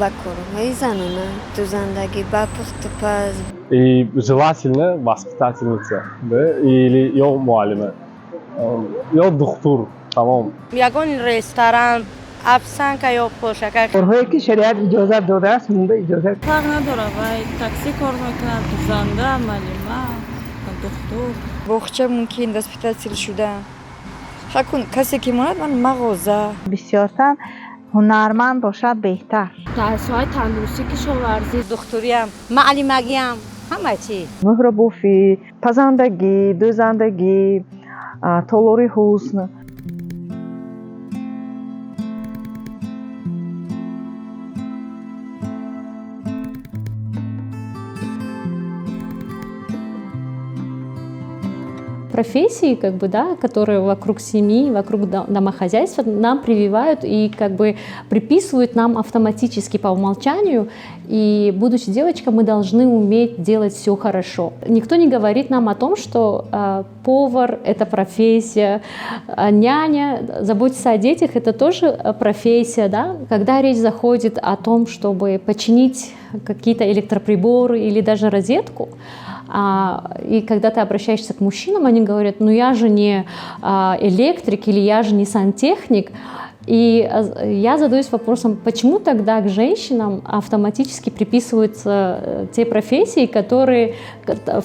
ба корҳои занона ду зандагӣ ба пухтупаз. И желательно воспитательница, да, или ё муаллима, ё духтур, тамом. ягон ресторан, афсанка ё пошака. корҳое ки шариат иҷозат додааст монда иҷозат фарқ надорад, вай такси кор мекунад, занда, маълима, духтур. боғча мумкин воспитатель шуда. Хакун касе ки монад ман мағоза. бисёртар ҳунарманд бошад беҳтар. дарсҳои тандурустӣ, кишоварзӣ, духтуриям, маълимагиям, ҳама чӣ. меҳробофӣ, пазандагӣ, дӯзандагӣ, толори ҳусн. Профессии, как бы, да, которые вокруг семьи, вокруг домохозяйства нам прививают и как бы приписывают нам автоматически по умолчанию. И, будучи девочкой, мы должны уметь делать все хорошо. Никто не говорит нам о том, что повар – это профессия, няня, заботиться о детях – это тоже профессия. Да? Когда речь заходит о том, чтобы починить какие-то электроприборы или даже розетку, и когда ты обращаешься к мужчинам, они говорят, ну я же не электрик или я же не сантехник. И я задаюсь вопросом, почему тогда к женщинам автоматически приписываются те профессии, которые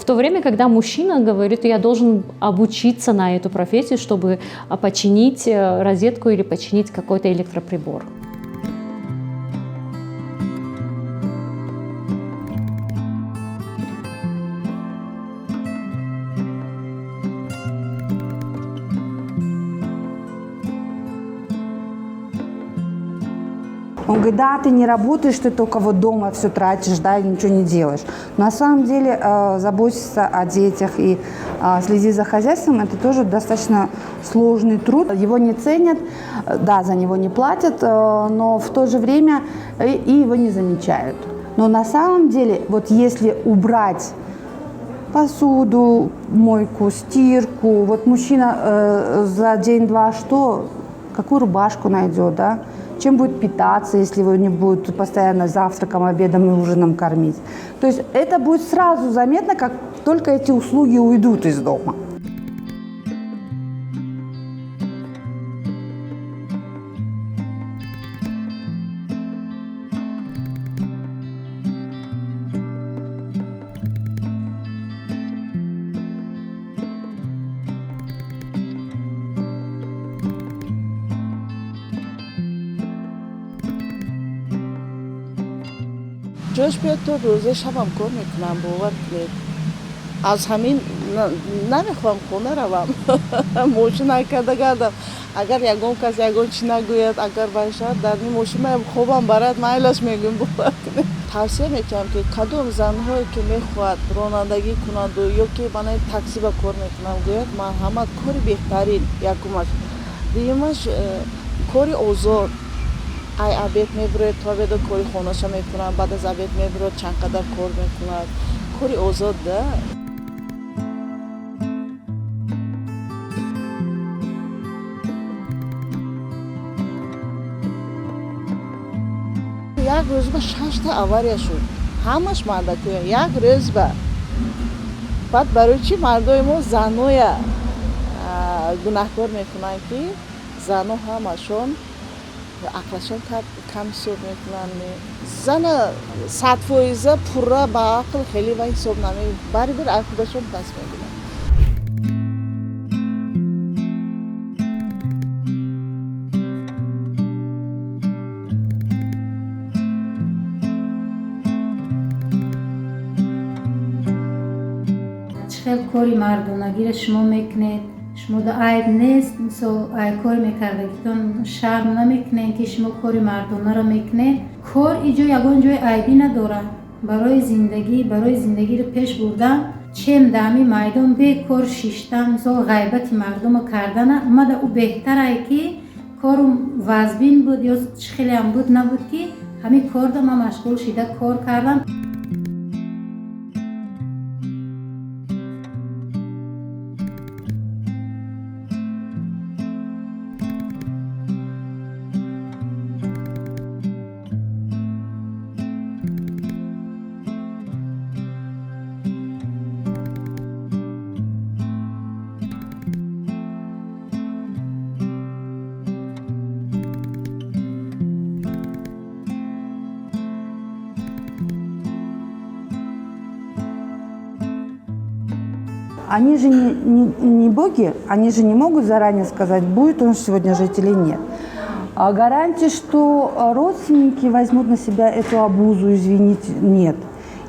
в то время, когда мужчина говорит, я должен обучиться на эту профессию, чтобы починить розетку или починить какой-то электроприбор. Он говорит, да, ты не работаешь, ты только вот дома все тратишь, да, и ничего не делаешь. Но на самом деле заботиться о детях и следить за хозяйством – это тоже достаточно сложный труд. Его не ценят, да, за него не платят, но в то же время и его не замечают. Но на самом деле, вот если убрать посуду, мойку, стирку, вот мужчина за день-два что, какую рубашку найдет, да? Чем будет питаться, если его не будут постоянно завтраком, обедом и ужином кормить. То есть это будет сразу заметно, как только эти услуги уйдут из дома. جاش بیاد تو روزه شبم کار میکنم باور کنید از همین نمیخوام خونه روم ماشین کرده گردم اگر یگان کس یگان چی نگوید اگر باشد در این ماشین من خوبم برات مایلش میگم باور کنید توصیه میکنم که کدوم زنهایی که میخواد رانندگی کنند و یا که من تاکسی با کار میکنم گوید من همه کاری بهترین یکمش دیگه‌اش کاری آزاد ای обед میبره تا بعد کاری خونه‌ش میکنم بعد از обед میبره چند قدر کار میکند کاری آزاد ده یک روز با 6 تا авария شد همش مردکویا یک روز بعد برای چی مردای ما زنای گناهکار میکنن که زنا همشون عقلشون کم حساب میکنن زن 100% پورا با عقل خیلی و حساب نمی باری بر عقلشون دست میگیرن چخیل کاری مردانگی شما میکنید شما دا عیب نیست ای کاری میکردگیتون شرم نمیکنین که شما کاری مردانه را میکنید کار اینجا یگان جای عیبی نداره برای زندگی رو پیش بردن چیم دامی میدان به کار شیشتن مثلا غیبت مردم رو کردن اما او بهتره که کار وزبین بود یا خیلی هم بود نبود که همین کار دا ما مشغول شده کار کردن они же не боги, они же не могут заранее сказать, будет он сегодня жить или нет. А гарантии, что родственники возьмут на себя эту обузу, извините, нет.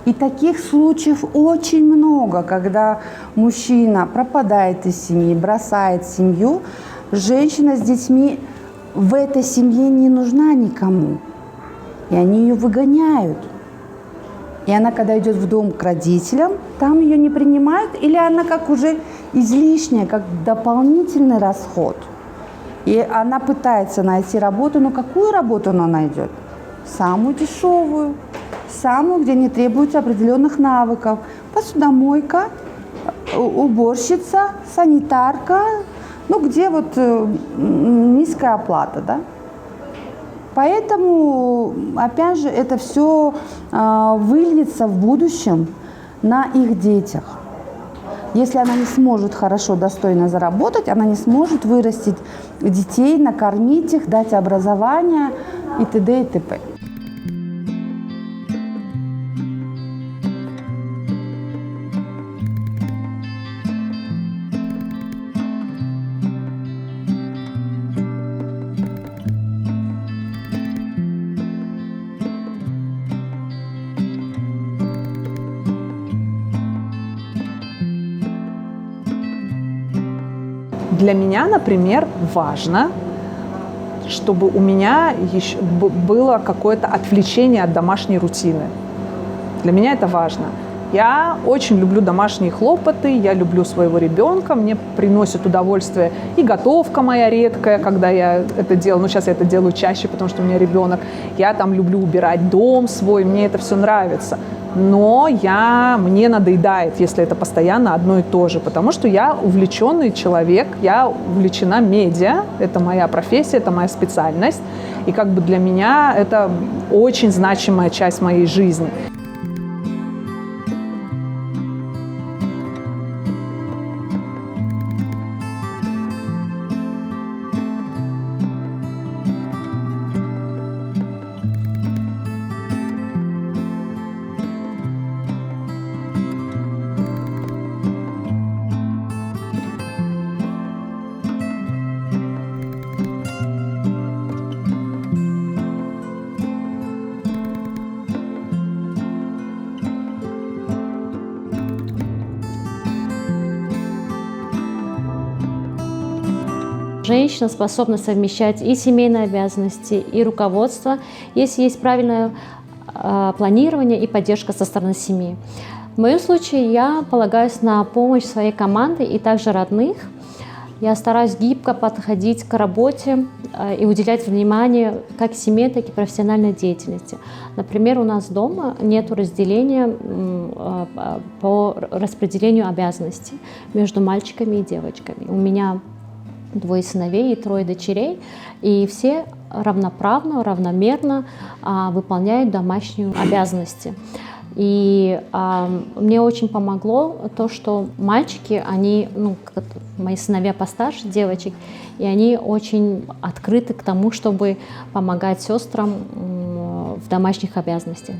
И таких случаев очень много, когда мужчина пропадает из семьи, бросает семью, женщина с детьми в этой семье не нужна никому. И они ее выгоняют. И она, когда идет в дом к родителям, там ее не принимают, или она как уже излишняя, как дополнительный расход. И она пытается найти работу, но какую работу она найдет? Самую дешевую, самую, где не требуется определенных навыков. Посудомойка, уборщица, санитарка, ну где вот низкая оплата, да? Поэтому, опять же, это все выльется в будущем на их детях. Если она не сможет хорошо, достойно заработать, она не сможет вырастить детей, накормить их, дать образование и т.д. и т.п. Для меня, например, важно, чтобы у меня еще было какое-то отвлечение от домашней рутины. Для меня это важно. Я очень люблю домашние хлопоты, я люблю своего ребенка, мне приносит удовольствие и готовка моя редкая, когда я это делаю. Ну, сейчас я это делаю чаще, потому что у меня ребенок. Я там люблю убирать дом свой, мне это все нравится. Но мне надоедает, если это постоянно одно и то же, потому что я увлеченный человек, я увлечена медиа, это моя профессия, это моя специальность, и как бы для меня это очень значимая часть моей жизни. Женщина способна совмещать и семейные обязанности, и руководство, если есть правильное планирование и поддержка со стороны семьи. В моем случае я полагаюсь на помощь своей команды и также родных. Я стараюсь гибко подходить к работе и уделять внимание как семье, так и профессиональной деятельности. Например, у нас дома нет разделения по распределению обязанностей между мальчиками и девочками. У меня 2 сыновей и 3 дочерей, и все равноправно, равномерно выполняют домашние обязанности. И мне очень помогло то, что мальчики, они, мои сыновья постарше девочек, и они очень открыты к тому, чтобы помогать сестрам в домашних обязанностях.